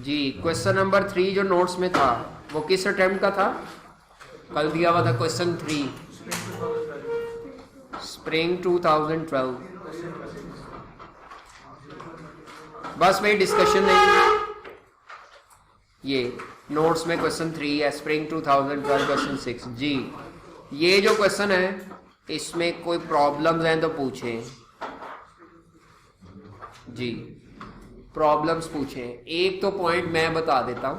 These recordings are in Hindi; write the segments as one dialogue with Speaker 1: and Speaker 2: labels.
Speaker 1: जी क्वेश्चन नंबर 3 जो नोट्स में था वो किस अटेम्प्ट का था? कल दिया हुआ था क्वेश्चन 3, स्प्रिंग 2012। बस भाई डिस्कशन नहीं, ये नोट्स में क्वेश्चन 3 है, स्प्रिंग 2012 क्वेश्चन 6। जी ये जो क्वेश्चन है इसमें कोई प्रॉब्लम्स हैं तो पूछें जी, प्रॉब्लम्स पूछें। एक तो पॉइंट मैं बता देता हूं,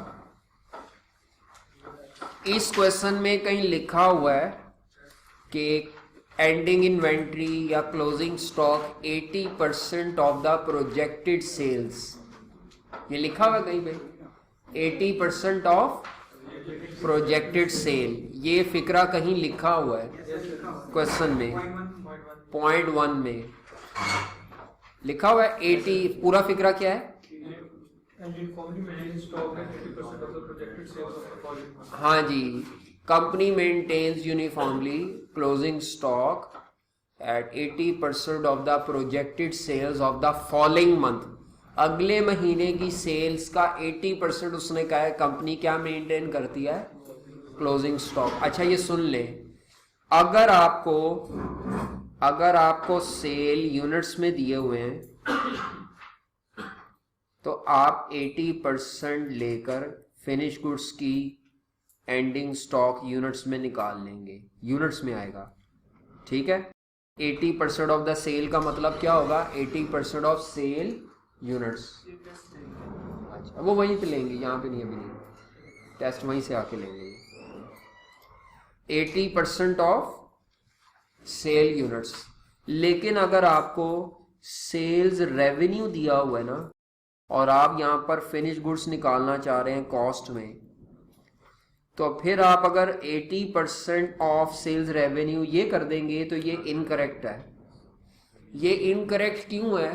Speaker 1: इस क्वेश्चन में कहीं लिखा हुआ है कि एंडिंग इन्वेंट्री या closing stock 80% of the projected sales, ये लिखा हुआ है कहीं पे 80% ऑफ प्रोजेक्टेड सेल, ये फिक्रा कहीं लिखा हुआ है क्वेश्चन में, पॉइंट 1 में लिखा हुआ है 80। पूरा फिक्रा क्या है? हाँ जी, company maintains uniformly closing stock at 80% of the projected sales of the following month. अगले महीने की सेल्स का 80% उसने कहा है कंपनी क्या मेंटेन करती है? Closing stock. अच्छा ये सुन ले, अगर आपको सेल यूनिट्स में दिए हुए हैं तो आप 80% लेकर फिनिश गुड्स की एंडिंग स्टॉक यूनिट्स में निकाल लेंगे, यूनिट्स में आएगा, ठीक है। 80% ऑफ द सेल का मतलब क्या होगा? 80% ऑफ सेल यूनिट्स। अच्छा वो वहीं पे लेंगे, यहाँ पे नहीं, अभी नहीं, टेस्ट वहीं से आके लेंगे। 80% ऑफ सेल यूनिट्स। लेकिन अगर आपको सेल्स रेवेन्यू दिया हुआ है ना, और आप यहाँ पर फिनिश गुड्स निकालना चाह रहे हैं कॉस्ट में, तो फिर आप अगर 80% ऑफ सेल्स रेवेन्यू ये कर देंगे तो ये इनकरेक्ट है। ये इनकरेक्ट क्यों है?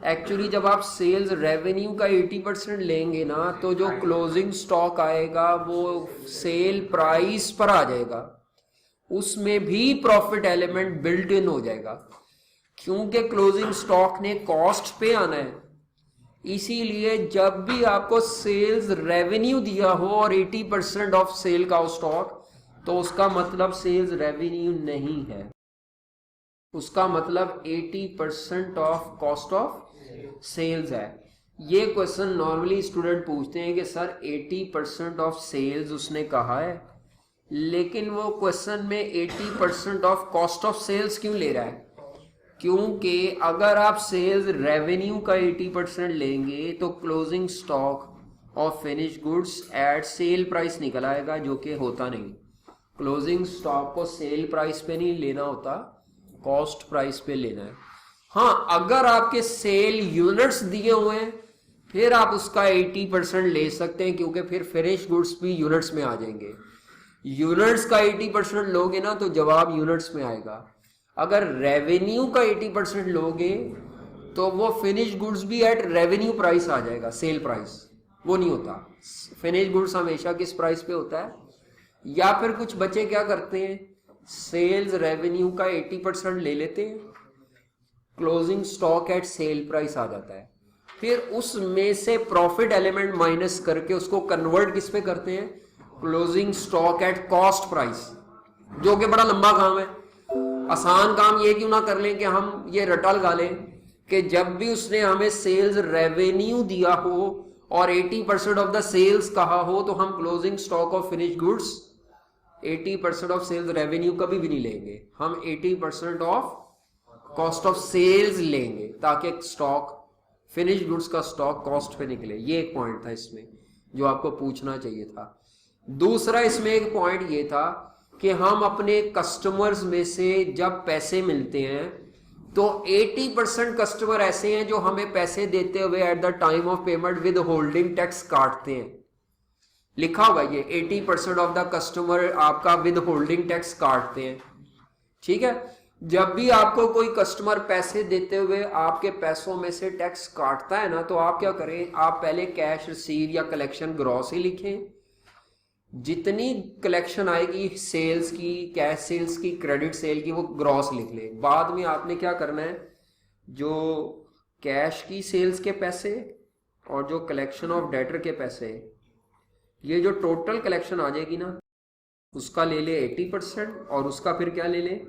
Speaker 1: एक्चुअली जब आप सेल्स रेवेन्यू का 80% लेंगे ना, तो जो क्लोजिंग स्टॉक आएगा वो सेल प्राइस पर आ जाएगा, उसमें भी प्रॉफिट एलिमेंट बिल्ट इन हो जाएगा, क्योंकि क्लोजिंग स्टॉक ने कॉस्ट पे आना है। इसीलिए जब भी आपको सेल्स रेवेन्यू दिया हो और 80% ऑफ सेल का स्टॉक, तो उसका मतलब सेल्स रेवेन्यू नहीं है, उसका मतलब 80% ऑफ कॉस्ट ऑफ सेल्स है। ये क्वेश्चन नॉर्मली स्टूडेंट पूछते हैं कि सर 80% ऑफ सेल्स उसने कहा है, लेकिन वो क्वेश्चन में 80% ऑफ कॉस्ट ऑफ सेल्स क्यों ले रहा है? क्योंकि अगर आप सेल्स रेवेन्यू का 80% लेंगे तो closing stock of finish goods at sale price निकल आएगा, जो कि होता नहीं। क्लोजिंग स्टॉक को सेल प्राइस पे नहीं लेना होता, कॉस्ट प्राइस पे लेना है। हाँ, अगर आपके सेल यूनिट्स दिए हुए हैं फिर आप उसका 80% ले सकते हैं, क्योंकि फिर फिनिश गुड्स भी यूनिट्स में आ जाएंगे। यूनिट्स का 80% लोगे ना तो जवाब यूनिट्स में आएगा। अगर रेवेन्यू का 80% लोगे तो वो फिनिश गुड्स भी एट रेवेन्यू प्राइस आ जाएगा, सेल प्राइस वो नहीं होता। फिनिश गुड्स हमेशा किस प्राइस पे होता है? या फिर कुछ बच्चे क्या करते हैं, सेल्स रेवेन्यू का 80% ले लेते हैं, closing stock at sale price आ जाता है, फिर उसमें से प्रॉफिट एलिमेंट माइनस करके उसको कन्वर्ट किस पे करते हैं? Closing stock at cost price, जो कि बड़ा लंबा काम है। आसान काम ये क्यों ना कर लें कि हम ये रटा लगा लें कि जब भी उसने हमें सेल्स रेवेन्यू दिया हो और 80% ऑफ द सेल्स कहा हो, तो हम closing stock of finish goods 80% of sales revenue कभी भी नहीं लेंगे, हम 80% ऑफ कॉस्ट ऑफ सेल्स लेंगे, ताकि स्टॉक फिनिश गुड्स का स्टॉक कॉस्ट पे निकले। ये एक पॉइंट था इसमें जो आपको पूछना चाहिए था। दूसरा इसमें एक पॉइंट ये था कि हम अपने कस्टमर्स में से जब पैसे मिलते हैं तो 80% कस्टमर ऐसे हैं जो हमें पैसे देते हुए eight the time of payment with holding tax काटते हैं। लिखा होगा ये 80% ऑफ द कस्टमर आपका विद होल्डिंग टैक्स काटते हैं, ठीक है। जब भी आपको कोई कस्टमर पैसे देते हुए आपके पैसों में से टैक्स काटता है ना, तो आप क्या करें, आप पहले कैश रिसीव या कलेक्शन ग्रॉस ही लिखें। जितनी कलेक्शन आएगी सेल्स की, कैश सेल्स की, क्रेडिट सेल की, वो ग्रॉस लिख ले। बाद में आपने क्या करना है, जो कैश की सेल्स के पैसे और जो कलेक्शन ऑफ डेटर के पैसे, ये जो टोटल कलेक्शन आ जाएगी ना, उसका ले ले 80% और उसका फिर क्या ले ले,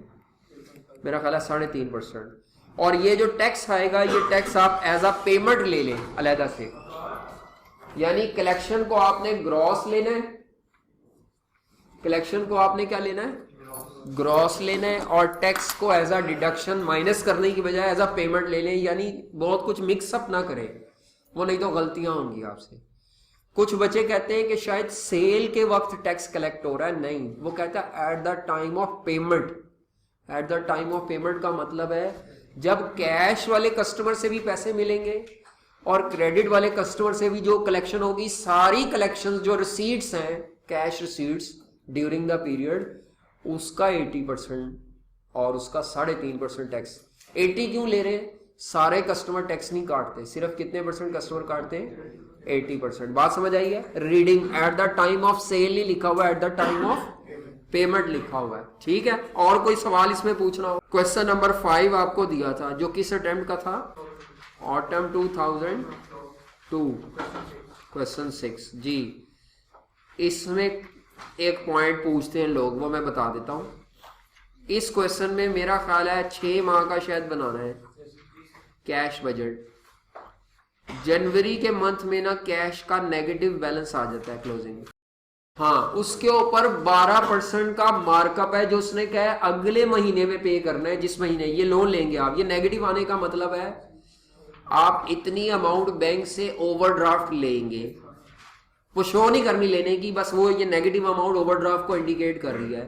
Speaker 1: मेरा ख्याल है 3.5%। और ये जो टैक्स आएगा, ये टैक्स आप एज अ पेमेंट ले लें अलहदा से, यानी कलेक्शन को आपने ग्रॉस लेना है, कलेक्शन को आपने क्या लेना है, ग्रॉस लेना है, और टैक्स को एज अ डिडक्शन माइनस करने की बजाय एज अ पेमेंट ले लें। यानी बहुत कुछ मिक्सअप ना करें, वो नहीं तो गलतियां होंगी आपसे। कुछ बच्चे कहते हैं कि शायद सेल के वक्त टैक्स कलेक्ट हो रहा है, नहीं, वो कहता है at the time of payment. Eight the time of payment का मतलब है जब कैश वाले कस्टमर से भी पैसे मिलेंगे और क्रेडिट वाले कस्टमर से भी जो कलेक्शन होगी, सारी कलेक्शन जो रिसीट्स हैं, cash receipts during the period, उसका 80% और उसका 3.5% टैक्स। 80 क्यों ले रहे हैं, सारे कस्टमर टैक्स नहीं काटते, सिर्फ कितने परसेंट कस्टमर काटते हैं, 80%। बात समझ आई है। Reading at the time of sale ही लिखा हुआ है, at the time of payment लिखा हुआ है, ठीक है। और कोई सवाल इसमें पूछना हो? क्वेश्चन नंबर 5 आपको दिया था, जो किस अटेम्प्ट का था, ऑटम 2002, क्वेश्चन 6 जी। इसमें एक पॉइंट पूछते हैं लोग, वो मैं बता देता हूं। इस क्वेश्चन में मेरा ख्याल है 6 माह का शायद बनाना है कैश बजट। जनवरी के मंथ में ना कैश का नेगेटिव बैलेंस आ जाता है क्लोजिंग। हाँ, उसके ऊपर 12% का मार्कअप है, जो उसने कहा है अगले महीने में पे करना है, जिस महीने ये लोन लेंगे आप। ये नेगेटिव आने का मतलब है आप इतनी अमाउंट बैंक से ओवरड्राफ्ट लेंगे, वो शो नहीं करनी लेने की, बस वो ये नेगेटिव अमाउंट ओवरड्राफ्ट को इंडिकेट कर रही है।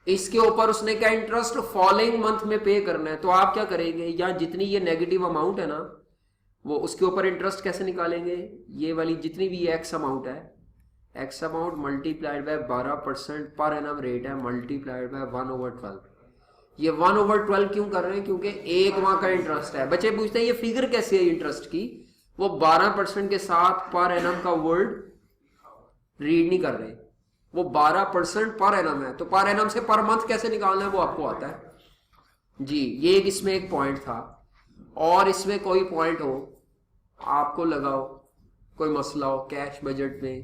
Speaker 1: इसके ऊपर उसने क्या इंटरेस्ट फॉलोइंग मंथ में पे करना है, तो आप क्या करेंगे, या जितनी ये नेगेटिव अमाउंट है ना, वो उसके ऊपर इंटरेस्ट कैसे निकालेंगे, ये वाली जितनी भी एक्स अमाउंट है, x amount multiplied by 12% per annum rate है, मल्टीप्लाइड बाय 1/12। ये 1/12 क्यों कर रहे हैं, क्योंकि एक माह का इंटरेस्ट है। बच्चे पूछते हैं ये फिगर कैसे है इंटरेस्ट की, वो 12% के साथ पर एनम का वर्ड रीड नहीं कर रहे, वो 12% पर एनम है, तो पर एनम से पर मंथ कैसे निकालना है वो आपको आता है जी। ये इसमें एक पॉइंट था। और इसमें कोई पॉइंट हो आपको लगाओ, कोई मसला हो कैश बजट में,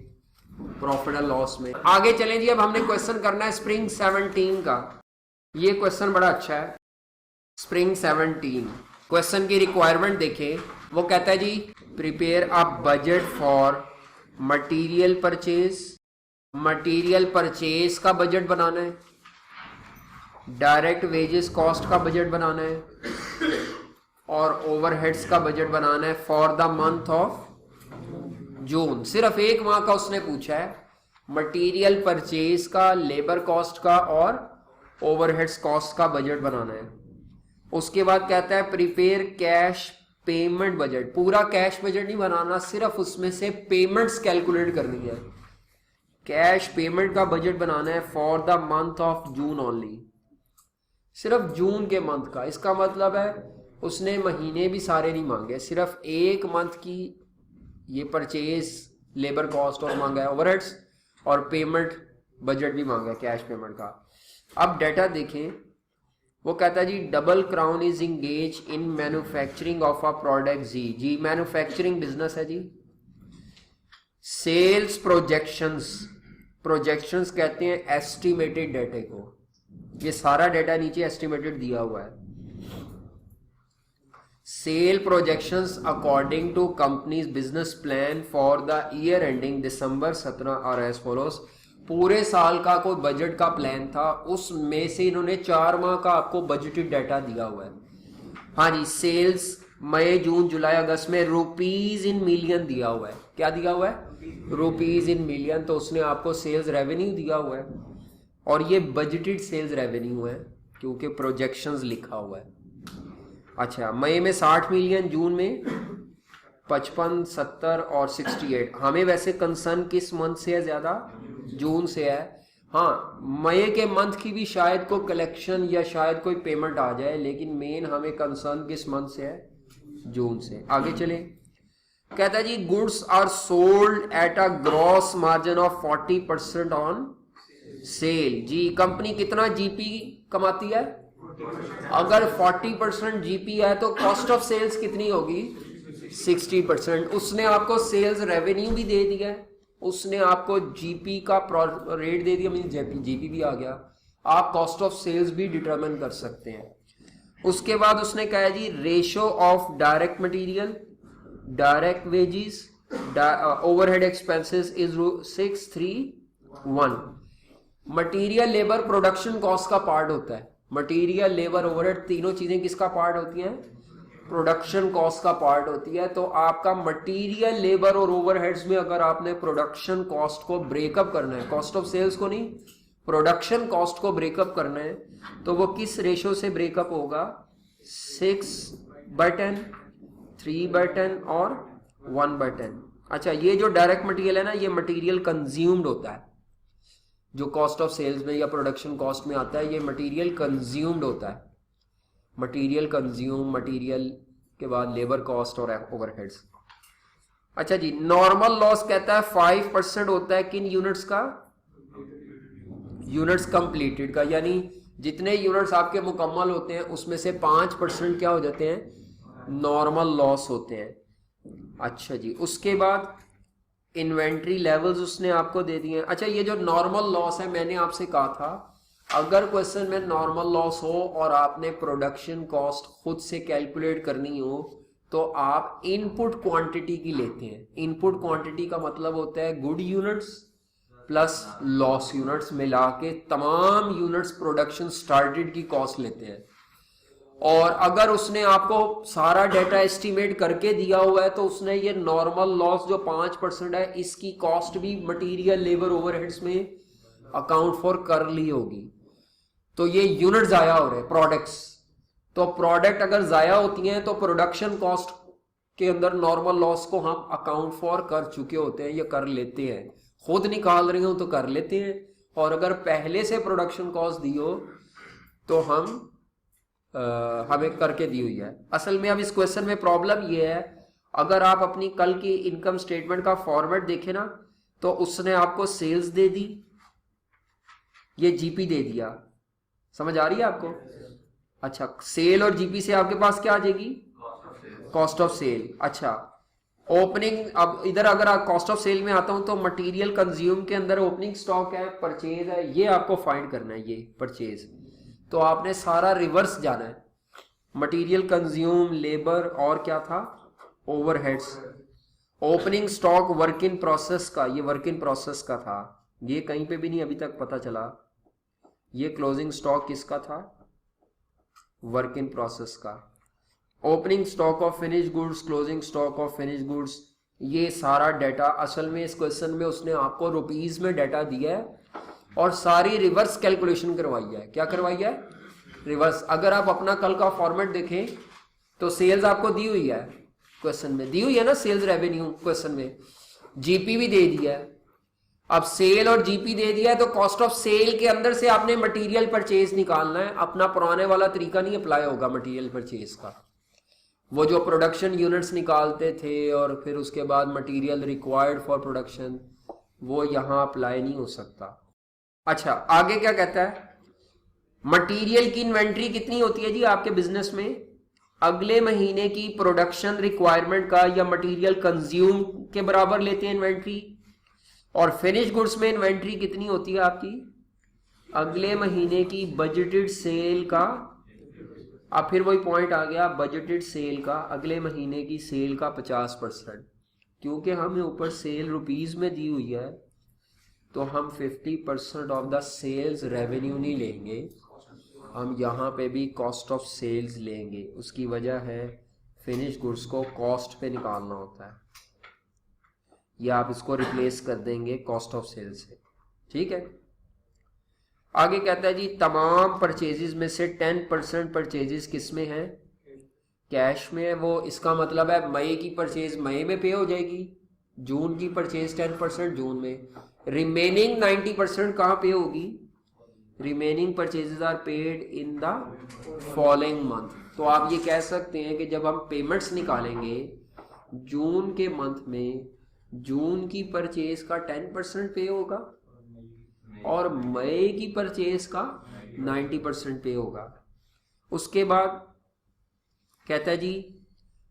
Speaker 1: प्रॉफिट एंड लॉस में। आगे चलें जी। अब हमने क्वेश्चन करना है स्प्रिंग 17 का। ये क्वेश्चन बड़ा अच्छा है, स्प्रिंग 17। क्वेश्चन की रिक्वायरमेंट देखें, वो कहता है जी prepare a budget for material purchase. Material purchase का बजट बनाना है, डायरेक्ट वेजेस कॉस्ट का बजट बनाना है, और ओवरहेड्स का बजट बनाना है for the month of June. सिर्फ एक माह का उसने पूछा है, मटेरियल परचेज का, लेबर कॉस्ट का और ओवरहेड्स कॉस्ट का बजट बनाना है। उसके बाद कहता है प्रिपेयर कैश पेमेंट बजट। पूरा कैश बजट नहीं बनाना, सिर्फ उसमें से पेमेंट्स कैलकुलेट करनी है। कैश पेमेंट का बजट बनाना है for the month of June only, सिर्फ जून के मंथ का। इसका मतलब है उसने महीने भी सारे नहीं मांगे, सिर्फ एक मंथ की ये परचेज, लेबर कॉस्ट और मांगा है, ओवरहेड्स और पेमेंट बजट भी मांगा है कैश पेमेंट का। अब डाटा देखें, वो कहता है जी double crown is engage in manufacturing of a product जी। जी मैन्युफैक्चरिंग बिजनेस है जी। सेल्स प्रोजेक्शंस, प्रोजेक्शंस कहते हैं एस्टिमेटेड डाटे को। ये सारा डाटा नीचे एस्टिमेटेड दिया हुआ है। Sale projections according to company's business plan for the year ending December 17 और एज फॉलोस। पूरे साल का कोई बजट का प्लान था, उसमें से इन्होंने 4 माह का आपको बजटेड डाटा दिया हुआ है। हाँ जी, सेल्स मई जून जुलाई अगस्त में रुपीज इन मिलियन दिया हुआ है। क्या दिया हुआ है? Rupees in million. तो उसने आपको सेल्स रेवेन्यू दिया हुआ है, और ये बजटेड सेल्स रेवेन्यू है क्योंकि प्रोजेक्शंस लिखा हुआ है। अच्छा, मई में 60 मिलियन, जून में 55, 70 और 68। हमें वैसे कंसर्न किस मंथ से है ज्यादा? जून से है। हाँ, मई के मंथ की भी शायद कोई कलेक्शन या शायद कोई पेमेंट आ जाए, लेकिन मेन हमें कंसर्न किस मंथ से है? जून से। आगे चले, कहता है जी goods are sold at a gross margin of 40% on sale. जी कंपनी कितना जीपी कमाती है? अगर 40% जीपी है तो कॉस्ट ऑफ सेल्स कितनी होगी? 60%। उसने आपको सेल्स रेवेन्यू भी दे दिया है, उसने आपको जीपी का रेट दे दिया, मीन जीपी भी आ गया, आप कॉस्ट ऑफ सेल्स भी डिटरमिन कर सकते हैं। उसके बाद उसने कहा है जी ratio of direct material, direct wages, overhead expenses is 631। Material labour production cost का पार्ट होता है, मटेरियल लेबर ओवरहेड तीनों चीजें किसका पार्ट होती हैं, प्रोडक्शन कॉस्ट का पार्ट होती है। तो आपका मटेरियल लेबर और ओवरहेड्स में अगर आपने प्रोडक्शन कॉस्ट को ब्रेकअप करना है, कॉस्ट ऑफ सेल्स को नहीं, प्रोडक्शन कॉस्ट को ब्रेकअप करना है, तो वो किस रेशो से ब्रेकअप होगा, 6/10, 3/10 और 1/10। अच्छा, ये जो डायरेक्ट मटेरियल है ना, ये मटेरियल कंज्यूम्ड होता है, जो कॉस्ट ऑफ सेल्स में या प्रोडक्शन कॉस्ट में आता है, ये मटेरियल कंज्यूम्ड होता है। मटेरियल कंज्यूम, मटेरियल के बाद लेबर कॉस्ट और ओवरहेड्स। अच्छा जी, नॉर्मल लॉस कहता है 5% होता है किन यूनिट्स का, यूनिट्स कंप्लीटेड का, यानी जितने यूनिट्स आपके मुकम्मल होते हैं उसमें से 5% क्या हो जाते हैं, नॉर्मल लॉस होते हैं। अच्छा जी, उसके बाद इन्वेंट्री लेवल्स उसने आपको दे दिए हैं। अच्छा, ये जो नॉर्मल लॉस है, मैंने आपसे कहा था अगर क्वेश्चन में नॉर्मल लॉस हो और आपने प्रोडक्शन कॉस्ट खुद से कैलकुलेट करनी हो तो आप इनपुट क्वांटिटी की लेते हैं। इनपुट क्वांटिटी का मतलब होता है good units plus loss units मिला के तमाम यूनिट्स प्रोडक्शन स्टार्टेड की कॉस्ट लेते हैं। और अगर उसने आपको सारा डेटा एस्टिमेट करके दिया हुआ है तो उसने ये नॉर्मल लॉस जो 5% है इसकी कॉस्ट भी मटेरियल लेबर ओवरहेड्स में अकाउंट फॉर कर ली होगी। तो ये यूनिट जाया हो रहे हैं, प्रोडक्ट्स, तो प्रोडक्ट अगर जाया होती हैं तो प्रोडक्शन कॉस्ट के अंदर नॉर्मल लॉस को हम अकाउंट फॉर कर चुके होते हैं, ये कर लेते हैं। खुद निकाल रहे हो तो कर लेते हैं, और अगर पहले से प्रोडक्शन कॉस्ट दी हो तो हमें करके दी हुई है। असल में अब इस क्वेश्चन में प्रॉब्लम ये है, अगर आप अपनी कल की इनकम स्टेटमेंट का फॉर्मेट देखें ना तो उसने आपको सेल्स दे दी, ये जीपी दे दिया, समझ आ रही है आपको। अच्छा, सेल और जीपी से आपके पास क्या आ जाएगी, कॉस्ट ऑफ सेल। अच्छा, ओपनिंग, अब इधर अगर आप कॉस्ट ऑफ सेल में आता हूं तो मटेरियल कंज्यूम के अंदर ओपनिंग स्टॉक है, परचेज है, ये आपको फाइंड करना है, ये परचेज। तो आपने सारा रिवर्स जाना है, मटेरियल कंज्यूम, लेबर और क्या था, overheads. Opening stock work in process का, ये वर्क इन प्रोसेस का था, ये कहीं पे भी नहीं अभी तक पता चला। ये क्लोजिंग स्टॉक किसका था, वर्क इन प्रोसेस का। Opening stock of finish goods, closing stock of finish goods, ये सारा डाटा असल में इस क्वेश्चन में उसने आपको रुपीस में डाटा दिया है और सारी रिवर्स कैलकुलेशन करवाई है। क्या करवाई है, रिवर्स। अगर आप अपना कल का फॉर्मेट देखें तो सेल्स आपको दी हुई है, क्वेश्चन में दी हुई है ना, सेल्स रेवेन्यू क्वेश्चन में, जीपी भी दे दिया है। अब सेल और जीपी दे दिया है तो कॉस्ट ऑफ सेल के अंदर से आपने मटेरियल परचेज निकालना है। अपना पुराने वाला तरीका नहीं अप्लाई होगा मटेरियल परचेज का, वो जो प्रोडक्शन यूनिट्स निकालते थे और फिर उसके बाद मटेरियल रिक्वायर्ड फॉर प्रोडक्शन, वो यहां अप्लाई नहीं हो सकता। अच्छा, आगे क्या कहता है, मटेरियल की इन्वेंट्री कितनी होती है जी आपके बिजनेस में, अगले महीने की प्रोडक्शन रिक्वायरमेंट का या मटेरियल कंज्यूम के बराबर लेते हैं इन्वेंट्री। और फिनिश गुड्स में इन्वेंट्री कितनी होती है आपकी, अगले महीने की बजटेड सेल का। अब फिर वही पॉइंट आ गया, बजटेड सेल का, अगले महीने की सेल का 50%, क्योंकि हमें ऊपर सेल रुपीस में दी हुई है तो हम 50% ऑफ द सेल्स रेवेन्यू नहीं लेंगे, हम यहाँ पे भी कॉस्ट ऑफ सेल्स लेंगे। उसकी वजह है फिनिश गुड्स को कॉस्ट पे निकालना होता है, या आप इसको रिप्लेस कर देंगे कॉस्ट ऑफ सेल्स से, ठीक है। आगे कहता है जी तमाम परचेजेस में से 10% परचेजेस किस में है, कैश में है। वो इसका मतलब है मई की परचेज मई में पे हो जाएगी, जून की परचेज 10% जून में, रिमेनिंग 90% कहाँ पे होगी, remaining purchases are paid in the following month. तो आप ये कह सकते हैं कि जब हम पेमेंट्स निकालेंगे जून के मंथ में, जून की परचेज का 10% पे होगा और मई की परचेज का 90% पे होगा। उसके बाद कहता है जी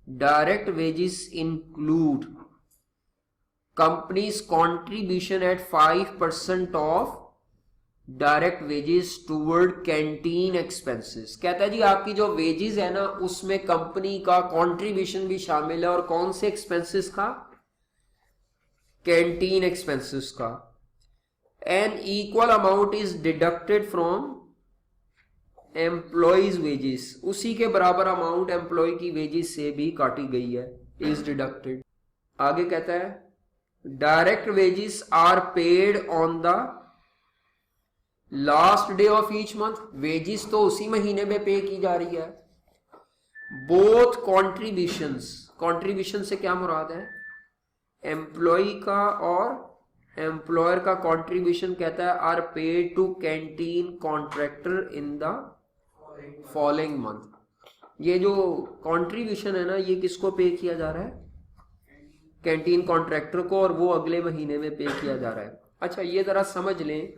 Speaker 1: direct wages include company's contribution at 5% of direct wages toward canteen expenses. कहता है जी आपकी जो वेजेस है ना उसमें कंपनी का कंट्रीब्यूशन भी शामिल है, और कौन से एक्सपेंसेस का? कैंटीन एक्सपेंसेस का। An equal amount is deducted from employees wages, उसी के बराबर अमाउंट एम्प्लॉय की वेजेस से भी काटी गई है, इज डिडक्टेड। आगे कहता है direct wages are paid on the last day of each month, wages तो उसी महीने में पे की जा रही है। बोथ कॉन्ट्रीब्यूशंस, कॉन्ट्रीब्यूशन से क्या मुराद है? एम्प्लॉय का और एम्प्लॉयर का कॉन्ट्रीब्यूशन कहता है are paid to canteen contractor in the following month. ये जो कॉन्ट्रीब्यूशन है ना ये किसको पे किया जा रहा है? कैंटीन कॉन्ट्रैक्टर को, और वो अगले महीने में पे किया जा रहा है। अच्छा ये जरा समझ लें,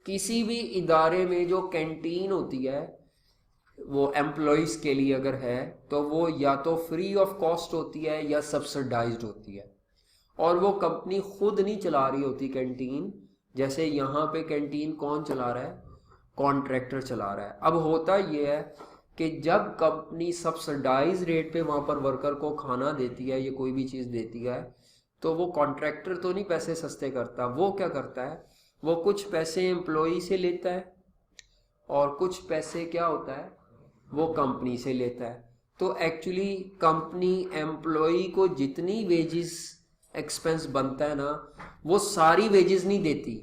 Speaker 1: किसी भी इदारे में जो कैंटीन होती है वो एम्प्लॉयज के लिए अगर है तो वो या तो फ्री ऑफ कॉस्ट होती है या सब्सिडाइज्ड होती है, और वो कंपनी खुद नहीं चला रही होती कैंटीन। जैसे यहाँ पे कैंटीन कौन चला रहा है? कॉन्ट्रैक्टर चला रहा है। अब होता ये है कि जब कंपनी सब्सिडाइज रेट पे वहाँ पर वर्कर को खाना देती है या कोई भी चीज़ देती है, तो वो कॉन्ट्रैक्टर तो नहीं पैसे सस्ते करता, वो क्या करता है? वो कुछ पैसे एम्प्लॉई से लेता है और कुछ पैसे क्या होता है? वो कंपनी से लेता है। तो एक्चुअली कंपनी एम्प्लॉई को जितनी वेजेस एक्सपेंस बनता है ना वो सारी वेजेस नहीं देती,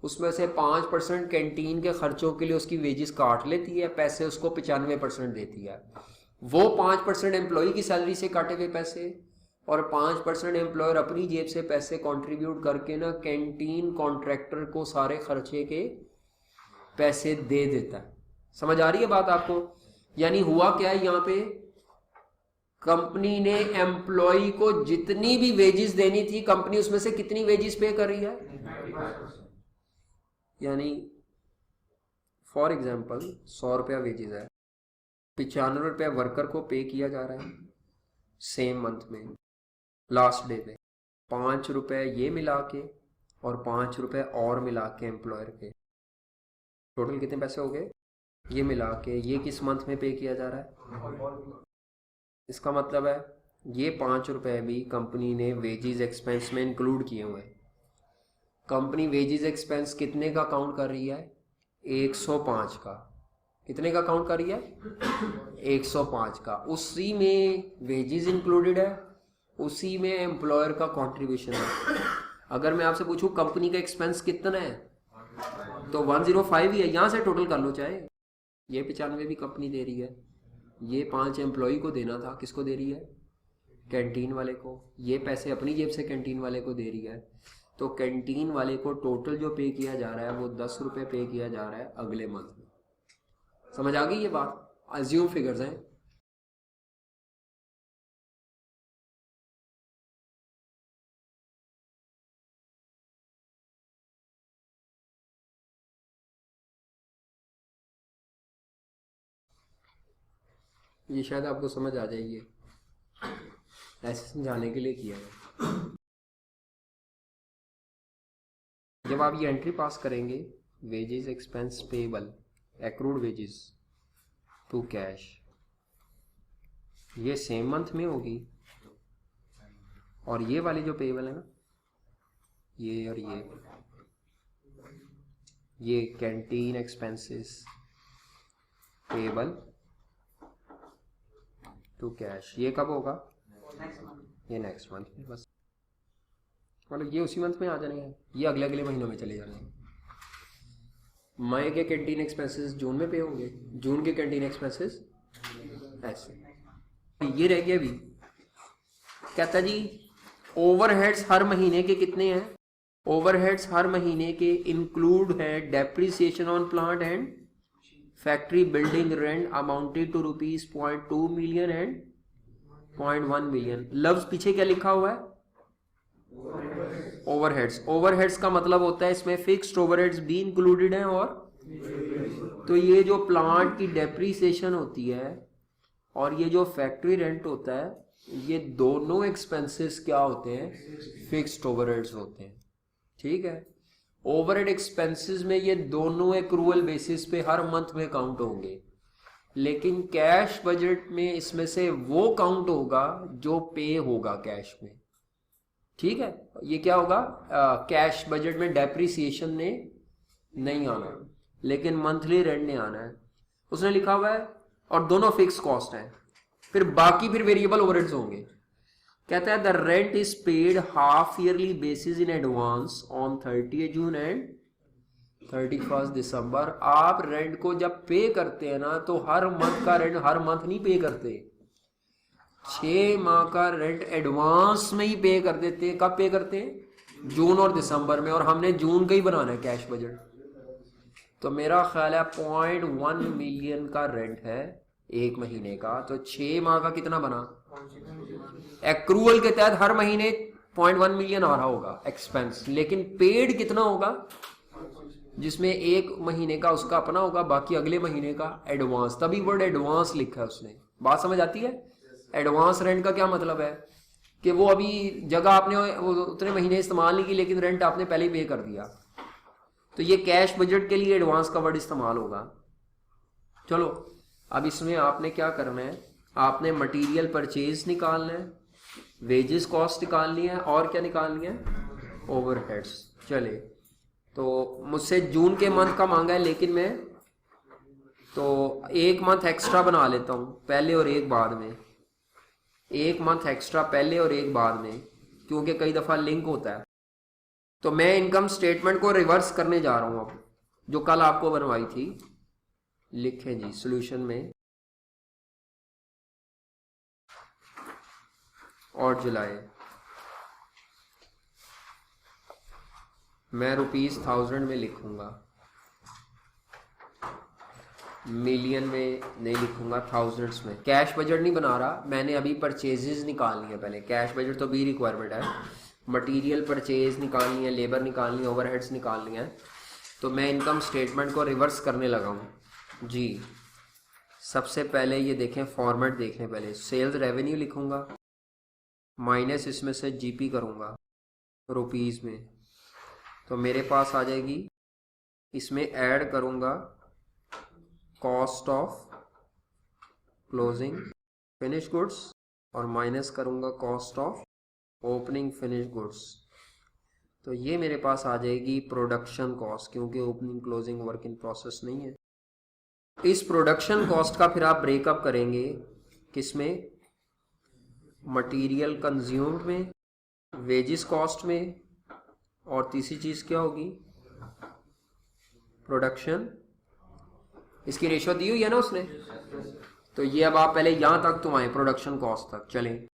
Speaker 1: उसमें से 5% कैंटीन के खर्चों के लिए उसकी वेजेस काट लेती है, पैसे उसको 95% देती है। वो 5% एम्प्लॉई की सैलरी से काटे हुए पैसे और 5% एम्प्लॉयर अपनी जेब से पैसे कंट्रीब्यूट करके ना कैंटीन कॉन्ट्रैक्टर को सारे खर्चे के पैसे दे देता है। समझ आ रही है बात आपको? यानी हुआ क्या है यहाँ पे, कंपनी ने एम्प्लॉय को जितनी भी वेजेस देनी थी कंपनी उसमें से कितनी वेजेस पे कर रही है? यानी फॉर एग्जांपल 100 रुपया वेजेस है, 95 रुपया वर्कर को पे किया जा रहा है सेम मंथ में लास्ट डे में, 5 रुपए ये मिला के और 5 रुपए और मिला के एम्प्लॉयर के, टोटल कितने पैसे हो गए? ये मिला के ये किस मंथ में पे किया जा रहा है? इसका मतलब है ये 5 रुपए भी कंपनी ने वेजेस एक्सपेंस में इंक्लूड किए हुए हैं। कंपनी वेजेस एक्सपेंस कितने का काउंट कर रही है? 105 का। कितने का काउंट कर रही है? 105 का। उसी में वेजेस इंक्लूडेड है, उसी में एम्प्लॉयर का कंट्रीब्यूशन है। अगर मैं आपसे पूछूं कंपनी का एक्सपेंस कितना है तो 105 ही है, यहाँ से टोटल कर लो चाहे। ये 95 भी कंपनी दे रही है, ये 5 एम्प्लॉय को देना था, किसको दे रही है? कैंटीन वाले को। ये पैसे अपनी जेब से कैंटीन वाले को दे रही है, तो कैंटीन वाले को टोटल जो पे किया जा रहा है वो 10 रुपये पे किया जा रहा है अगले मंथ में। समझ आ गई ये बात? अज्यूम फिगर्स हैं। ये शायद आपको समझ आ जाएगी, ऐसे समझाने के लिए किया है। जब आप ये एंट्री पास करेंगे wages expense payable accrued wages to cash, ये सेम मंथ में होगी, और ये वाली जो पेबल है ना ये और ये canteen expenses payable to cash, ये कब होगा? ये नेक्स्ट मंथ में। बस मतलब ये उसी मंथ में आ जाने हैं, ये अगले अगले महीनों में चले जाने हैं। मई के कैंटीन एक्सपेंसेस जून में पे होंगे, जून के कैंटीन एक्सपेंसेस ऐसे। ये रह गया भी, कहता जी ओवरहेड्स हर महीने के कितने हैं? ओवरहेड्स हर महीने के इंक्लूड है depreciation on plant and factory building rent amounted to ₹0.2 million and 0.1 million. लफ्ज पीछे क्या लिखा हुआ है? ओवरहेड्स। ओवरहेड्स का मतलब होता है इसमें फिक्स्ड ओवरहेड्स भी इंक्लूडेड हैं, और तो ये जो प्लांट की डेप्रिसिएशन होती है और ये जो फैक्ट्री रेंट होता है ये दोनों एक्सपेंसेस क्या होते हैं, फिक्स्ड ओवरहेड्स होते हैं, ठीक है। ओवरहेड एक्सपेंसेस में ये दोनों एक्रूअल बेसिस पे हर मंथ में काउंट होंगे, लेकिन कैश बजट में इसमें से वो काउंट होगा जो पे होगा कैश में, ठीक है। ये क्या होगा, कैश बजट में डेप्रिसिएशन ने नहीं आना, लेकिन मंथली रेंट ने आना है, उसने लिखा हुआ है, और दोनों फिक्स कॉस्ट हैं। फिर बाकी फिर वेरिएबल ओवरहेड्स होंगे। कहता है the rent is paid half yearly basis in advance on 30 June and 31 दिसंबर। आप रेंट को जब पे करते हैं ना, तो हर मंथ का रेंट हर मंथ नहीं पे करते, 6 माह का रेंट एडवांस में ही पे कर देते हैं। कब पे करते हैं, जून और दिसंबर में, और हमने जून का ही बनाना है कैश बजट। तो मेरा ख्याल है 0.1 मिलियन का रेंट है एक महीने का, तो 6 माह का कितना बना, एक्रूअल के तहत हर महीने 0.1 मिलियन आ रहा होगा एक्सपेंस, लेकिन पेड कितना होगा, जिसमें एक महीने का उसका अपना होगा, बाकी अगले महीने का एडवांस। तभी वर्ड एडवांस लिखा है उसने। बात समझ आती है। एडवांस रेंट का क्या मतलब है कि वो अभी जगह आपने उतने महीने इस्तेमाल नहीं की, लेकिन रेंट आपने पहले ही पे कर दिया। तो ये कैश बजट के लिए एडवांस का वर्ड इस्तेमाल होगा। चलो अब इसमें आपने क्या करना है, आपने मटेरियल परचेज निकालना है, वेजेस कॉस्ट निकालनी है, और क्या निकालनी है, ओवरहेड्स। चले, तो मुझसे जून के मंथ का मांगा है, लेकिन मैं तो एक मंथ एक्स्ट्रा बना लेता हूँ, पहले और एक बाद में, एक मंथ एक्स्ट्रा पहले और एक बाद में, क्योंकि कई दफ़ा लिंक होता है। तो मैं इनकम स्टेटमेंट को रिवर्स करने जा रहा हूँ अब, जो कल आपको बनवाई थी। लिखें जी सॉल्यूशन में, और जुलाई मैं ₹1000 में लिखूंगा, मिलियन में नहीं लिखूंगा, थाउजेंड्स में। कैश बजट नहीं बना रहा मैंने, अभी परचेजेस निकालनी है पहले। कैश बजट तो भी रिक्वायरमेंट है, मटेरियल परचेज निकालनी है, लेबर निकालनी है, ओवरहेड्स निकालनी है। तो मैं इनकम स्टेटमेंट को रिवर्स करने लगा हूँ जी। सबसे पहले ये देखें, फॉर्मेट देखें पहले। सेल्स रेवेन्यू लिखूंगा, माइनस इसमें से जीपी करूंगा रुपीस में, तो मेरे पास आ जाएगी, इसमें ऐड करूंगा cost of closing finish goods, और माइनस करूंगा cost of opening finish goods. तो ये मेरे पास आ जाएगी प्रोडक्शन कॉस्ट, क्योंकि opening closing work in process नहीं है। इस प्रोडक्शन कॉस्ट का फिर आप ब्रेकअप करेंगे किसमें, मटेरियल कंज्यूम्ड में, वेजेस कॉस्ट में, और तीसरी चीज क्या होगी, प्रोडक्शन। इसकी रेशियो दी हुई है ना उसने। तो ये अब आप पहले यहां तक तुम आए, प्रोडक्शन कॉस्ट तक। चलें,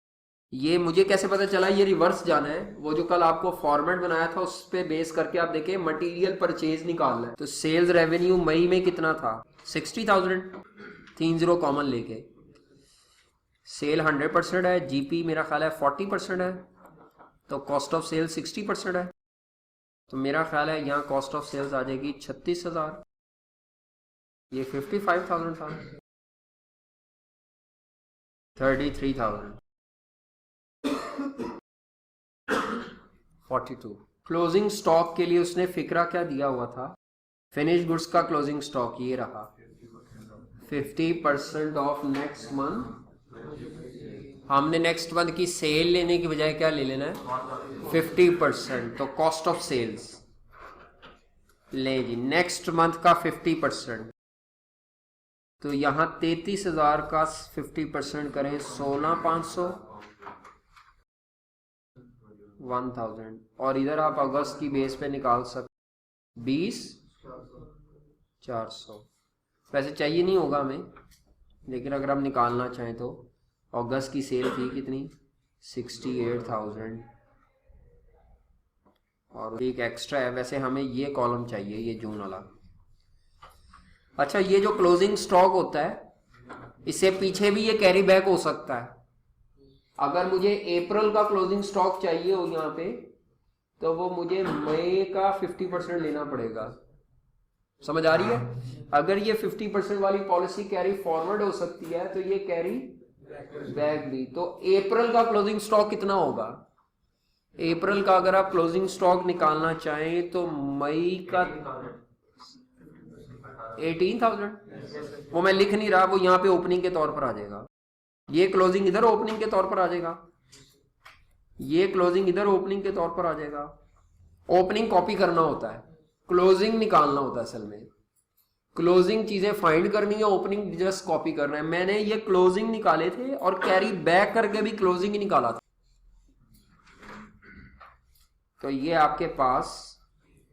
Speaker 1: ये मुझे कैसे पता चला, ये रिवर्स जाना है। वो जो कल आपको फॉर्मेट बनाया था उस पे बेस करके आप देखें, मटेरियल परचेज निकालना है। तो सेल्स रेवेन्यू मई में कितना था, 60,000, 30 कॉमन लेके। सेल 100% है, जीपी मेरा ख्याल है 40% है, तो कॉस्ट ऑफ सेल 60% है। तो मेरा ख्याल है यहाँ कॉस्ट ऑफ सेल्स आ जाएगी 36,000, ये 55,000 था, 33,000, 42। क्लोजिंग स्टॉक के लिए उसने फिक्रा क्या दिया हुआ था, फिनिश गुड्स का क्लोजिंग स्टॉक ये रहा, 50% ऑफ नेक्स्ट मंथ। हमने नेक्स्ट मंथ की सेल लेने की बजाय क्या ले लेना है, 50%। तो कॉस्ट ऑफ सेल्स ले जी, नेक्स्ट मंथ का 50%। तो यहां 33,000 का 50% करें, 16,500, 1,000। और इधर आप अगस्त की बेस पे निकाल सकते 20,400। वैसे चाहिए नहीं होगा हमें, लेकिन अगर हम निकालना चाहें तो अगस्त की सेल थी कितनी, 68,000, और एक एक्स्ट्रा है। वैसे हमें ये कॉलम चाहिए, ये जून वाला। अच्छा, ये जो क्लोजिंग स्टॉक होता है इससे पीछे भी ये कैरी बैक हो सकता है। अगर मुझे अप्रैल का क्लोजिंग स्टॉक चाहिए हो यहाँ पे, तो वो मुझे मई का 50% लेना पड़ेगा। समझ आ रही है। अगर ये 50% वाली पॉलिसी कैरी फॉरवर्ड हो सकती है, तो ये कैरी बैग भी। तो अप्रैल का क्लोजिंग स्टॉक कितना होगा? अप्रैल का अगर आप क्लोजिंग स्टॉक निकालना चाहें तो मई का 18,000, वो मैं लिख नहीं रहा, वो यहाँ पे ओपनिंग के तौर पर आ जाएगा। ये क्लोजिंग इधर ओपनिंग के तौर पर आ जाएगा, ये क्लोजिंग इधर ओपनिंग के तौर पर आ जाएगा। ओपनिंग कॉपी करना होता है, क्लोजिंग निकालना होता है। असल में क्लोजिंग चीजें फाइंड करनी है, ओपनिंग जस्ट कॉपी करना है। मैंने ये क्लोजिंग निकाले थे और कैरी बैक करके भी क्लोजिंग ही निकाला था। तो ये आपके पास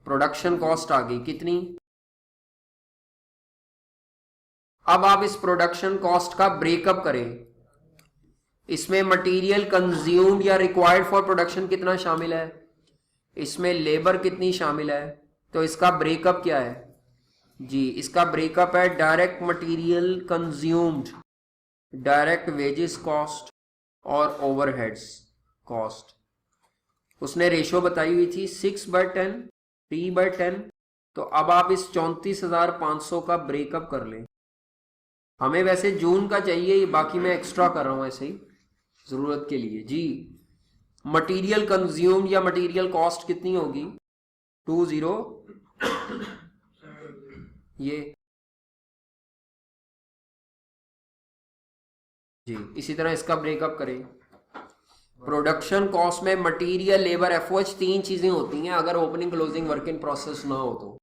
Speaker 1: प्रोडक्शन कॉस्ट आ गई कितनी। अब आप इस प्रोडक्शन कॉस्ट का ब्रेकअप करें। इसमें मटेरियल कंज्यूम्ड या रिक्वायर्ड फॉर प्रोडक्शन कितना शामिल है, इसमें लेबर कितनी शामिल है। तो इसका ब्रेकअप क्या है जी? इसका ब्रेकअप है direct material consumed, direct wages cost और ओवरहेड्स कॉस्ट। उसने रेशियो बताई हुई थी 6/10, 3/10। तो अब आप इस 34,500 का ब्रेकअप कर लें। हमें वैसे जून का चाहिए, बाकी मैं एक्स्ट्रा कर रहा हूं ऐसे ही जरूरत के लिए जी। मटेरियल कंज्यूम्ड या मटेरियल कॉस्ट कितनी होगी? 20 ये जी। इसी तरह इसका ब्रेकअप करें। प्रोडक्शन कॉस्ट में मटेरियल, लेबर, एफओएच तीन चीजें होती हैं अगर opening closing work in process ना हो तो।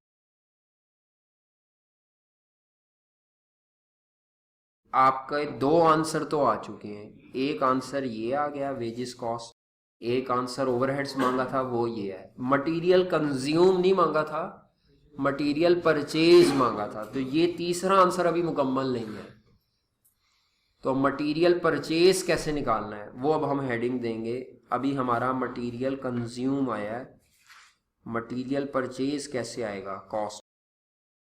Speaker 1: आपके दो आंसर तो आ चुके हैं। एक आंसर ये आ गया वेजेस कॉस्ट, एक आंसर ओवरहेड्स मांगा था वो ये है। मटेरियल कंज्यूम नहीं मांगा था, मटेरियल परचेज मांगा था। तो ये तीसरा आंसर अभी मुकम्मल नहीं है। तो मटेरियल परचेज कैसे निकालना है वो अब हम हेडिंग देंगे। अभी हमारा मटेरियल कंज्यूम आया है, मटेरियल परचेज कैसे आएगा कॉस्ट।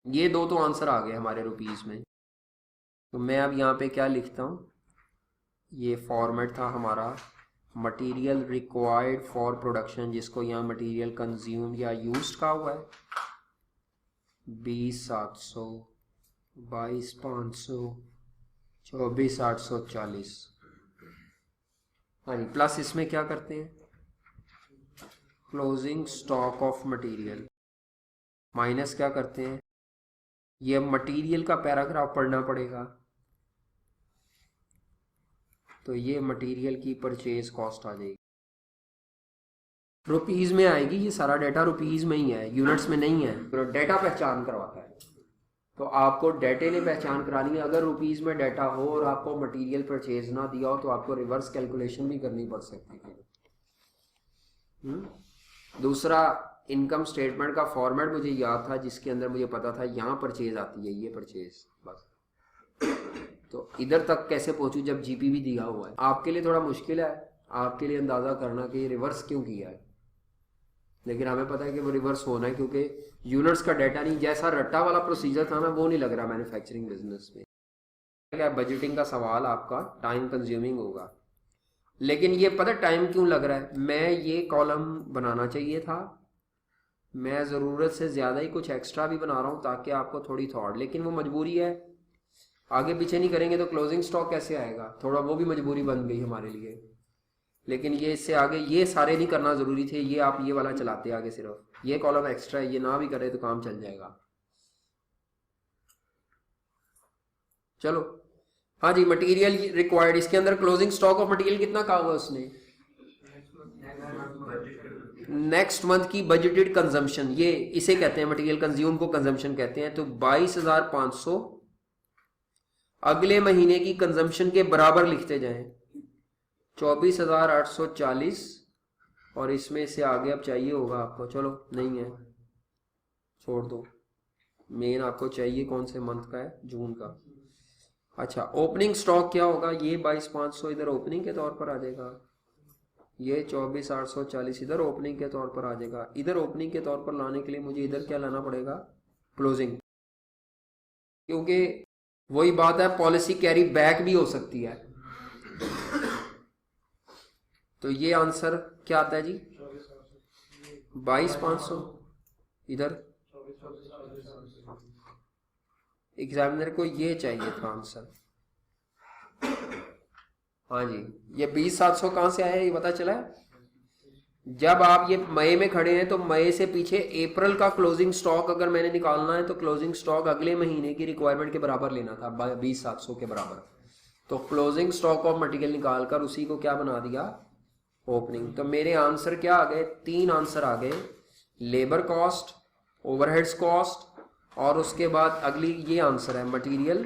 Speaker 1: ये दो तो आंसर आ गए हमारे रुपीस में। तो मैं अब यहाँ पे क्या लिखता हूँ, ये फॉर्मेट था हमारा मटेरियल रिक्वायर्ड फॉर प्रोडक्शन, जिसको यहाँ मटेरियल कंज्यूम या यूज्ड का हुआ है 20,700, 22,500, 24,840। हाँ जी, प्लस इसमें क्या करते हैं closing stock of material, minus क्या करते हैं, ये मटेरियल का पैराग्राफ पढ़ना पड़ेगा। तो ये मटेरियल की परचेज कॉस्ट आ जाएगी, रुपीज में आएगी। ये सारा डाटा रुपीज में ही है, यूनिट्स में नहीं है। तो डाटा पहचान करवाता है, तो आपको डाटे ने पहचान करानी है। अगर रुपीज में डाटा हो और आपको मटेरियल परचेज ना दिया हो तो आपको रिवर्स कैलकुलेशन भी करनी पड़ सकती है। दूसरा, इनकम स्टेटमेंट का फॉर्मेट मुझे याद था, जिसके अंदर मुझे पता था यहाँ परचेज आती है, ये परचेज बस। तो इधर तक कैसे पहुंचूं जब जीपीवी दिया हुआ है। आपके लिए थोड़ा मुश्किल है, आपके लिए अंदाजा करना कि रिवर्स क्यों किया है, लेकिन हमें पता है कि वो रिवर्स होना है क्योंकि यूनिट्स का डाटा नहीं। जैसा रट्टा वाला प्रोसीजर था ना, वो नहीं लग रहा मैन्युफैक्चरिंग बिजनेस में। क्या बजटिंग का सवाल आपका टाइम कंज्यूमिंग होगा, लेकिन ये पता टाइम क्यों लग रहा है। मैं ये कॉलम बनाना चाहिए था, मैं ज़रूरत से ज़्यादा ही कुछ एक्स्ट्रा भी बना रहा हूँ ताकि आपको थोड़ी थॉट, लेकिन वो मजबूरी है। आगे पीछे नहीं करेंगे तो क्लोजिंग स्टॉक कैसे आएगा, थोड़ा वो भी मजबूरी बन गई हमारे लिए। लेकिन ये इससे आगे ये सारे नहीं करना ज़रूरी थे, ये आप ये वाला चलाते आगे, सिर्फ ये कॉलम एक्स्ट्रा है, ये ना भी करे तो काम चल जाएगा। चलो हाँ जी, मटेरियल रिक्वायर्ड, इसके अंदर क्लोजिंग स्टॉक ऑफ मटेरियल कितना कहा हुआ उसने, नेक्स्ट मंथ की बजटेड कंजम्पशन, ये इसे कहते हैं मटेरियल कंज्यूम को कंजम्पशन कहते हैं। तो 22,500 अगले महीने की कंजम्पशन के बराबर लिखते जाएं, 24,840। और इसमें से आगे अब चाहिए होगा आपको, चलो नहीं है छोड़ दो, मेन आपको चाहिए कौन से मंथ का है, जून का। अच्छा, ओपनिंग स्टॉक क्या होगा, ये 22,500 इधर ओपनिंग के तौर पर आ जाएगा, ये 24,840 इधर ओपनिंग के तौर पर आ जाएगा। इधर ओपनिंग के तौर पर लाने के लिए मुझे इधर क्या लाना पड़ेगा, क्लोजिंग, क्योंकि वही बात है, पॉलिसी कैरी बैक भी हो सकती है। तो ये आंसर क्या आता है जी, 22,500 इधर। एग्जामिनर को ये चाहिए था आंसर, हाँ जी, ये 20,700 कहाँ से आया ये पता चला है? जब आप ये मई में खड़े हैं तो मई से पीछे अप्रैल का क्लोजिंग स्टॉक अगर मैंने निकालना है तो क्लोजिंग स्टॉक अगले महीने की रिक्वायरमेंट के बराबर लेना था, 20,700 के बराबर। तो क्लोजिंग स्टॉक ऑफ मटेरियल निकाल कर उसी को क्या बना दिया, ओपनिंग। तो मेरे आंसर क्या आ गए, 3 आंसर आ गए, लेबर कॉस्ट, ओवरहेड्स कॉस्ट और उसके बाद अगली ये आंसर है मटेरियल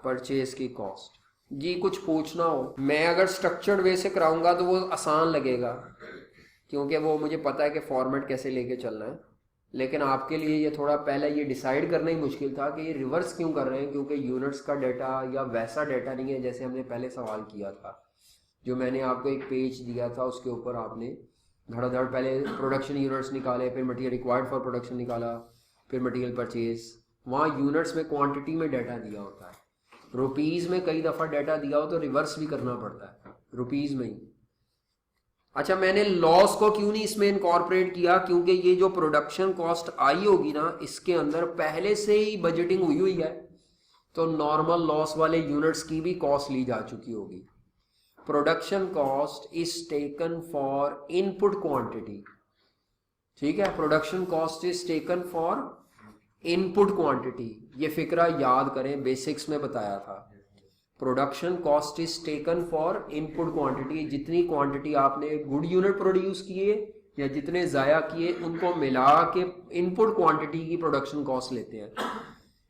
Speaker 1: परचेज की कॉस्ट। जी कुछ पूछना हो, मैं अगर स्ट्रक्चर्ड वे से कराऊंगा तो वो आसान लगेगा क्योंकि वो मुझे पता है कि फॉर्मेट कैसे लेके चलना है, लेकिन आपके लिए ये थोड़ा पहले ये डिसाइड करना ही मुश्किल था कि ये रिवर्स क्यों कर रहे हैं, क्योंकि यूनिट्स का डाटा या वैसा डाटा नहीं है जैसे हमने पहले सवाल किया था। जो मैंने आपको एक पेज दिया था उसके ऊपर आपने धड़ाधड़ पहले प्रोडक्शन यूनिट्स निकाले, फिर मटेरियल रिक्वायर्ड फॉर प्रोडक्शन निकाला, फिर मटेरियल परचेज। वहाँ यूनिट्स में क्वांटिटी में डाटा दिया होता है, रुपीज़ में कई दफ़ा डाटा दिया हो तो रिवर्स भी करना पड़ता है रुपीज़ में ही। अच्छा, मैंने लॉस को क्यों नहीं इसमें इनकॉर्पोरेट किया, क्योंकि ये जो प्रोडक्शन कॉस्ट आई होगी ना इसके अंदर पहले से ही बजटिंग हुई हुई है, तो नॉर्मल लॉस वाले यूनिट्स की भी कॉस्ट ली जा चुकी होगी। Production cost is taken for input quantity, ठीक है, production cost is taken for input quantity. ये फिक्रा याद करें, बेसिक्स में बताया था। Production cost is taken for input quantity, जितनी क्वांटिटी आपने गुड यूनिट प्रोड्यूस किए या जितने ज़ाया किए उनको मिला के इनपुट क्वांटिटी की प्रोडक्शन कॉस्ट लेते हैं।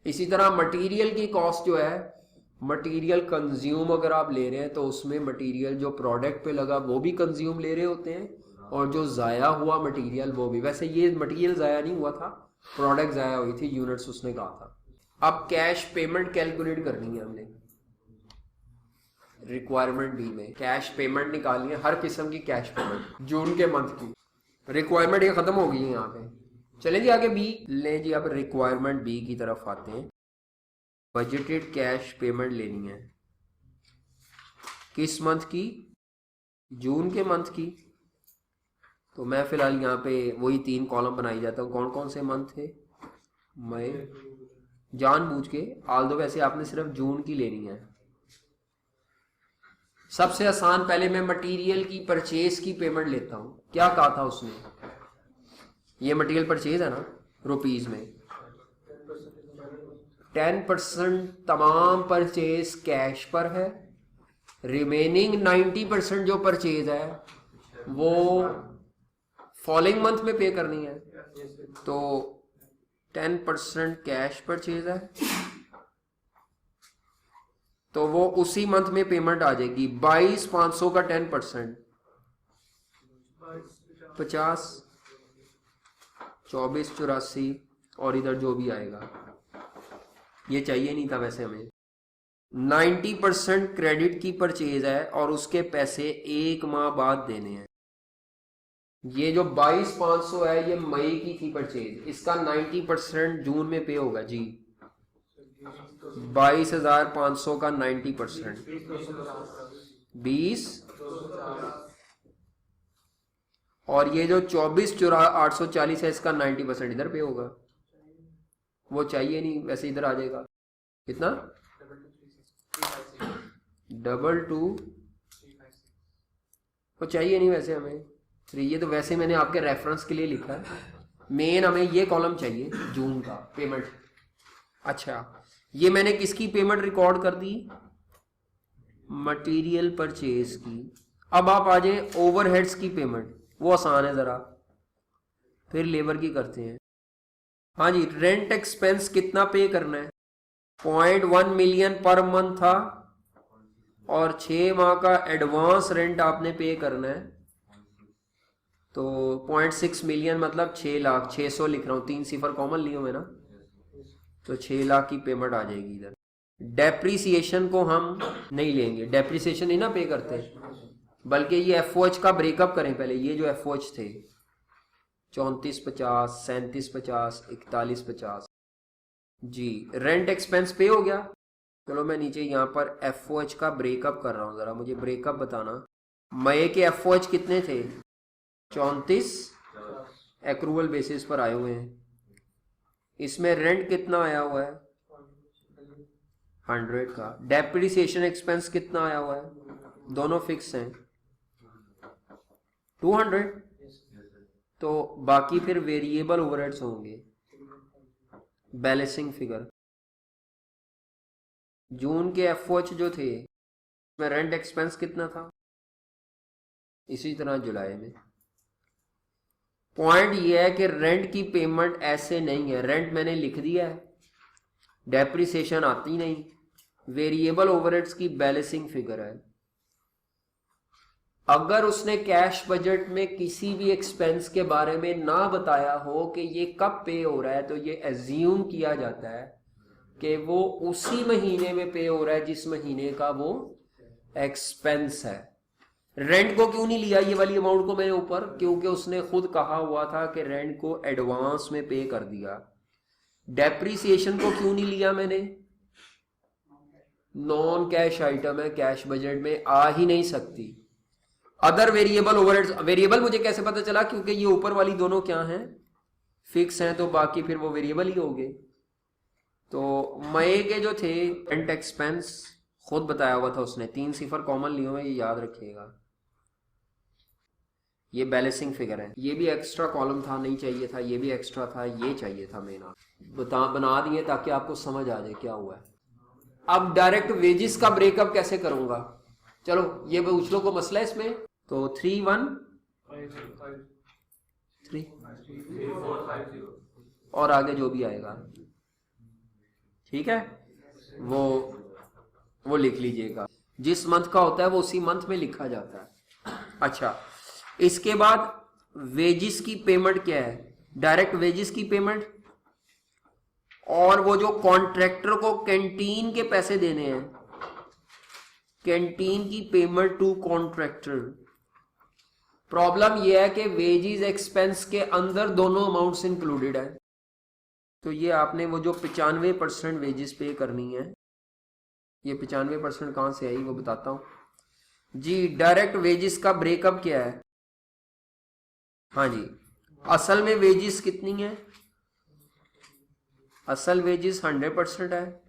Speaker 1: इसी तरह मटेरियल की कॉस्ट जो है, मटेरियल कंज्यूम अगर आप ले रहे हैं तो उसमें मटेरियल जो प्रोडक्ट पे लगा वो भी कंज्यूम ले रहे होते हैं, और जो ज़ाया हुआ मटेरियल वो भी। वैसे ये मटेरियल ज़ाया नहीं हुआ था, प्रोडक्ट ज़ाया हुई थी, यूनिट्स उसने कहा था। अब कैश पेमेंट कैलकुलेट करनी है हमने, रिक्वायरमेंट बी में कैश पेमेंट निकालनी है, हर किस्म की कैश पेमेंट जून के मंथ की। रिक्वायरमेंट ये खत्म हो गई है यहाँ पे। चले जी आगे बी ले जी, अब रिक्वायरमेंट बी की तरफ आते हैं। बजटेड कैश पेमेंट लेनी है किस मंथ की, जून के मंथ की। तो मैं फिलहाल यहाँ पे वही 3 कॉलम बनाई जाता हूँ। कौन कौन से मंथ थे, मई, जानबूझ के आल्दो वैसे आपने सिर्फ जून की लेनी है। सबसे आसान पहले मैं मटेरियल की परचेज की पेमेंट लेता हूं। क्या कहा था उसने, ये मटेरियल परचेज है ना रुपीज में, 10% तमाम परचेज कैश पर है, रिमेनिंग 90% जो परचेज है वो फॉलोइंग मंथ में पे करनी है। तो 10% कैश परचेज है तो वो उसी मंथ में पेमेंट आ जाएगी। 22,500 का 10% 50, 24,84 और इधर जो भी आएगा। ये चाहिए नहीं था वैसे हमें। 90% क्रेडिट की परचेज है और उसके पैसे 1 माह बाद देने हैं। ये जो 22,500 है ये मई की थी परचेज, इसका 90% जून में पे होगा जी। 22,500 का 90% 20, और ये जो 24,840 है इसका 90% इधर पे होगा। वो चाहिए नहीं, वैसे इधर आ जाएगा। कितना, 22, वो चाहिए नहीं वैसे हमें 3। ये तो वैसे मैंने आपके रेफरेंस के लिए लिखा है, मेन हमें ये कॉलम चाहिए जून का पेमेंट। अच्छा, ये मैंने किसकी पेमेंट रिकॉर्ड कर दी, मटेरियल परचेज की। अब आप आ जाए ओवरहेड्स की पेमेंट, वो आसान है जरा, फिर लेबर की करते हैं। हाँ जी, रेंट एक्सपेंस कितना पे करना है, 0.1 मिलियन पर मंथ था और 6 माह का एडवांस रेंट आपने पे करना है। तो 0.6 मिलियन मतलब 6 लाख, 600 लिख रहा हूँ, 3 सिफर कॉमन लिए हुए ना, तो 6 लाख की पेमेंट आ जाएगी इधर। डेप्रीसिएशन को हम नहीं लेंगे, डेप्रीसिएशन नहीं ना पे करते, बल्कि ये एफओएच का ब्रेकअप करें पहले। ये जो एफओएच थे 3450, 3750, 4150 जी। रेंट एक्सपेंस पे हो गया। चलो मैं नीचे यहाँ पर एफओएच का ब्रेकअप कर रहा हूँ, जरा मुझे ब्रेकअप बताना। मई के एफओएच कितने थे, 34 एक्रूवल बेसिस पर आए हुए हैं। इसमें रेंट कितना आया हुआ है, 100 का। डेप्रिसिएशन एक्सपेंस कितना आया हुआ है, दोनों फिक्स हैं 200, तो बाकी फिर वेरिएबल ओवरहेड्स होंगे। बैलेंसिंग फिगर जून के एफओएच जो थे उसमें रेंट एक्सपेंस कितना था, इसी तरह जुलाई में। पॉइंट ये है कि रेंट की पेमेंट ऐसे नहीं है, रेंट मैंने लिख दिया है, डेप्रिसिएशन आती नहीं, वेरिएबल ओवरहेड्स की बैलेंसिंग फिगर है। अगर उसने कैश बजट में किसी भी एक्सपेंस के बारे में ना बताया हो कि ये कब पे हो रहा है, तो ये एज्यूम किया जाता है कि वो उसी महीने में पे हो रहा है जिस महीने का वो एक्सपेंस है। रेंट को क्यों नहीं लिया ये वाली अमाउंट को मैंने ऊपर, क्योंकि उसने खुद कहा हुआ था कि रेंट को एडवांस में पे कर दिया। डेप्रिसिएशन को क्यों नहीं लिया मैंने, नॉन कैश आइटम है, कैश बजट में आ ही नहीं सकती। अदर वेरिएबल ओवरहेड्स, वेरिएबल मुझे कैसे पता चला, क्योंकि ये ऊपर वाली दोनों क्या हैं, फिक्स हैं, तो बाकी फिर वो वेरिएबल ही होंगे। तो मई के जो थे रेंट एक्सपेंस खुद बताया हुआ था उसने, 3 सिफर कॉमन लिए हुए, ये याद रखिएगा। ये बैलेंसिंग फिगर है, ये भी एक्स्ट्रा कॉलम था, नहीं चाहिए था, ये भी एक्स्ट्रा था, ये चाहिए था, मेन बना दिए ताकि आपको समझ आ जाए क्या हुआ है। अब डायरेक्ट वेजिस का ब्रेकअप कैसे करूंगा, चलो ये पूछ लो को मसला है इसमें। तो 3 1 3 और आगे जो भी आएगा, ठीक है, वो लिख लीजिएगा। जिस मंथ का होता है वो उसी मंथ में लिखा जाता है। अच्छा, इसके बाद वेजिस की पेमेंट क्या है, डायरेक्ट वेजिस की पेमेंट, और वो जो कॉन्ट्रैक्टर को कैंटीन के पैसे देने हैं, कैंटीन की पेमेंट टू कॉन्ट्रैक्टर। प्रॉब्लम यह है कि वेजिस एक्सपेंस के अंदर दोनों अमाउंट्स इंक्लूडेड है, तो ये आपने वो जो 95% वेजिस पे करनी है, ये 95% कहां से आई वो बताता हूं जी। डायरेक्ट वेजिस का ब्रेकअप क्या है, हाँ जी, असल में वेजिस कितनी है, असल वेजिस 100% है,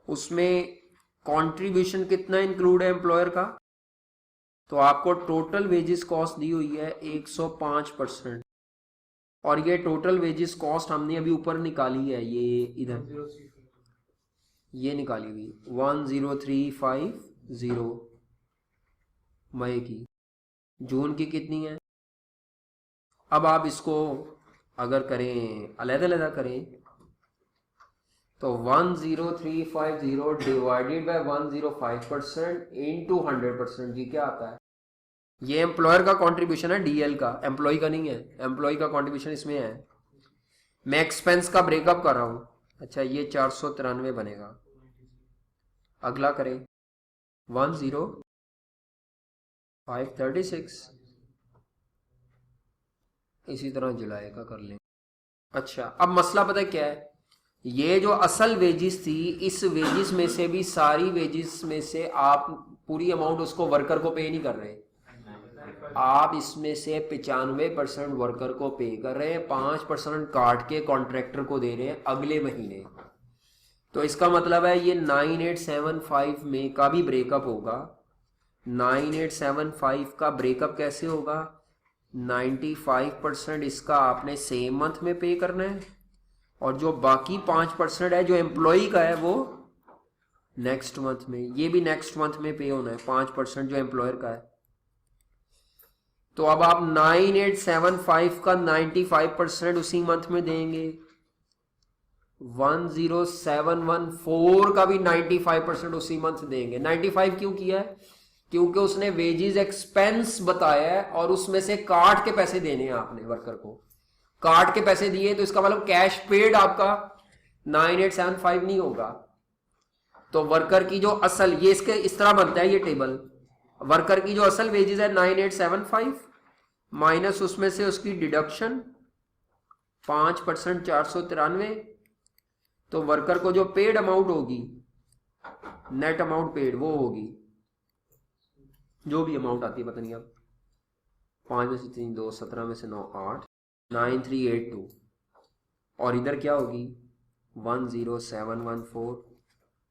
Speaker 1: उसमें कंट्रीब्यूशन कितना इंक्लूड है एम्प्लॉयर का, तो आपको टोटल वेजिस कॉस्ट दी हुई है 105%, और ये टोटल वेजिस कॉस्ट हमने अभी ऊपर निकाली है, ये इधर ये निकाली हुई 10350 मई की। जून की कितनी है, अब आप इसको अगर करें अलग-अलग करें तो 10350 डिवाइडेड बाय 105% इनटू 100%, जी क्या आता है, ये एम्प्लॉयर का कंट्रीब्यूशन है, डीएल का, एम्प्लॉय का नहीं है, एम्प्लॉय का कंट्रीब्यूशन इसमें है। मैं एक्सपेंस का ब्रेकअप कर रहा हूं। अच्छा, ये 493 बनेगा। अगला करें 10536, इसी तरह जुलाई का कर लें। अच्छा, अब मसला पता है क्या है, ये जो असल वेजिस थी, इस वेजिस में से भी सारी वेजिस में से आप पूरी अमाउंट उसको वर्कर को पे नहीं कर रहे, आप इसमें से 95% वर्कर को पे कर रहे हैं, 5% काट के कॉन्ट्रैक्टर को दे रहे हैं अगले महीने। तो इसका मतलब है ये 9875 में का भी ब्रेकअप होगा। 9875 का ब्रेकअप कैसे होगा, 95% इसका आपने सेम मंथ में पे करना है, और जो बाकी 5% है जो एम्प्लॉय का है वो नेक्स्ट मंथ में, ये भी नेक्स्ट मंथ में पे होना है 5% जो एम्प्लॉयर का है। तो अब आप 9875 का 95% उसी मंथ में देंगे, 10714 का भी 95% उसी मंथ देंगे। 95 क्यों किया है, क्योंकि उसने वेजिस एक्सपेंस बताया है और उसमें से काट के पैसे देने हैं आपने वर्कर को, काट के पैसे दिए, तो इसका मतलब कैश पेड आपका 9875 नहीं होगा। तो वर्कर की जो असल, ये इसके इस तरह बनता है ये टेबल, वर्कर की जो असल वेजेस है 9875 माइनस उसमें से उसकी डिडक्शन 5% 493, तो वर्कर को जो पेड अमाउंट होगी, नेट अमाउंट पेड, वो होगी जो भी अमाउंट आती है, पता नहीं अब 5 में से 3 2, 17 में से 9 8, 9382, और इधर क्या होगी 10714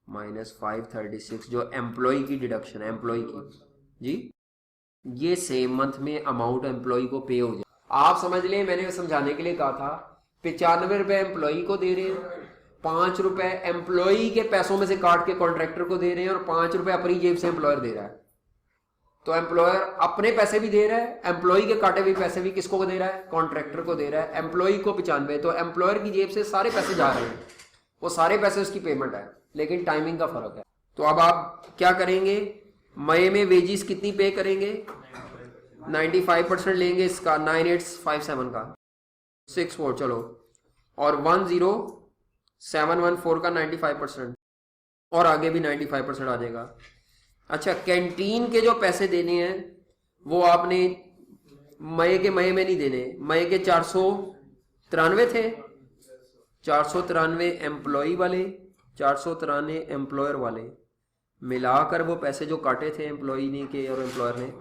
Speaker 1: माइनस 536 जो एम्प्लॉय की डिडक्शन है, एम्प्लॉय की जी, ये सेम मंथ में अमाउंट एम्प्लॉय को पे हो जाए। आप समझ लें, मैंने समझाने के लिए कहा था 95 रुपए एम्प्लॉय को दे रहे हैं, 5 रुपए एम्प्लॉय के पैसों में से काट के कॉन्ट्रैक्टर को दे रहे हैं और 5 रुपए अपनी जेब से एम्प्लॉयर दे रहा है। तो एम्प्लॉयर अपने पैसे भी दे रहा है, एम्प्लॉय के काटे हुए पैसे भी किसको दे रहा है, कॉन्ट्रैक्टर को दे रहा है, एम्प्लॉय को 95। तो एम्प्लॉयर की जेब से सारे पैसे जा रहे हैं, वो सारे पैसे उसकी पेमेंट है, लेकिन टाइमिंग का फर्क है। तो अब आप क्या करेंगे, मई में वेजिस कितनी पे करेंगे, 95% लेंगे इसका, 9857 का 64 चलो, और 10714 का 95%, और आगे भी 95% आ जाएगा। अच्छा, कैंटीन के जो पैसे देने हैं वो आपने मई के मई में नहीं देने, मई के 493 थे, 493 एम्प्लॉय वाले, 493 एम्प्लॉयर वाले, मिलाकर वो पैसे जो काटे थे एम्प्लॉय ने के और एम्प्लॉयर ने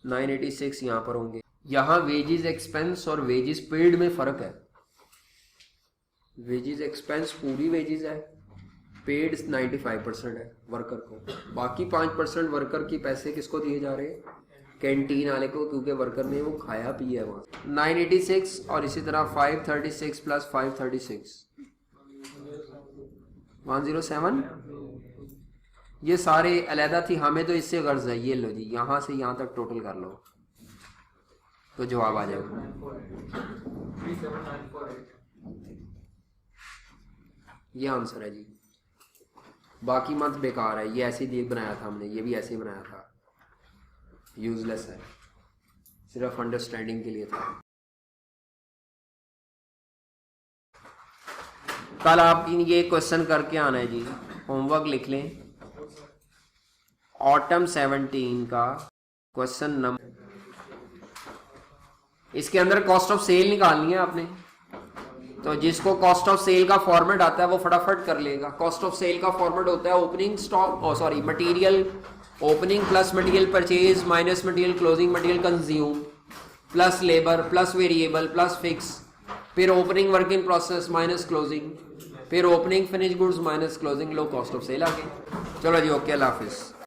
Speaker 1: 986 यहाँ पर होंगे। यहाँ वेजिस एक्सपेंस और वेजिस पेड में फर्क है। वेजिस एक्सपेंस पूरी वेजिस है, पेड 95% है वर्कर को, बाकी 5% वर्कर की पैसे किसको दिए जा रहे हैं, कैंटीन वाले को, क्योंकि वर्कर ने वो खाया पिया है वहाँ। 986 और इसी तरह 536 प्लस 536 107, ये सारे अलहदा थी, हमें तो इससे गर्ज है। ये लो जी, यहाँ से यहाँ तक टोटल कर लो तो जवाब आ जाएगा। ये आंसर है जी, बाकी मंथ बेकार है, ये ऐसे ही बनाया था हमने, ये भी ऐसे ही बनाया था, यूजलेस है, सिर्फ अंडरस्टैंडिंग के लिए था। कल आप ये क्वेश्चन करके आना है जी, होमवर्क लिख लें, ऑटम 17 का क्वेश्चन नंबर, इसके अंदर कॉस्ट ऑफ सेल निकालनी है आपने, तो जिसको कॉस्ट ऑफ सेल का फॉर्मेट आता है वो फटाफट कर लेगा। कॉस्ट ऑफ सेल का फॉर्मेट होता है opening stock, material opening plus material purchase minus material closing material consume plus labour plus variable plus fix, फिर opening work in process minus closing, फिर opening finish goods minus closing, लो कॉस्ट ऑफ सेल आ गई। चलो जी, ओके, अल्लाह हाफिज।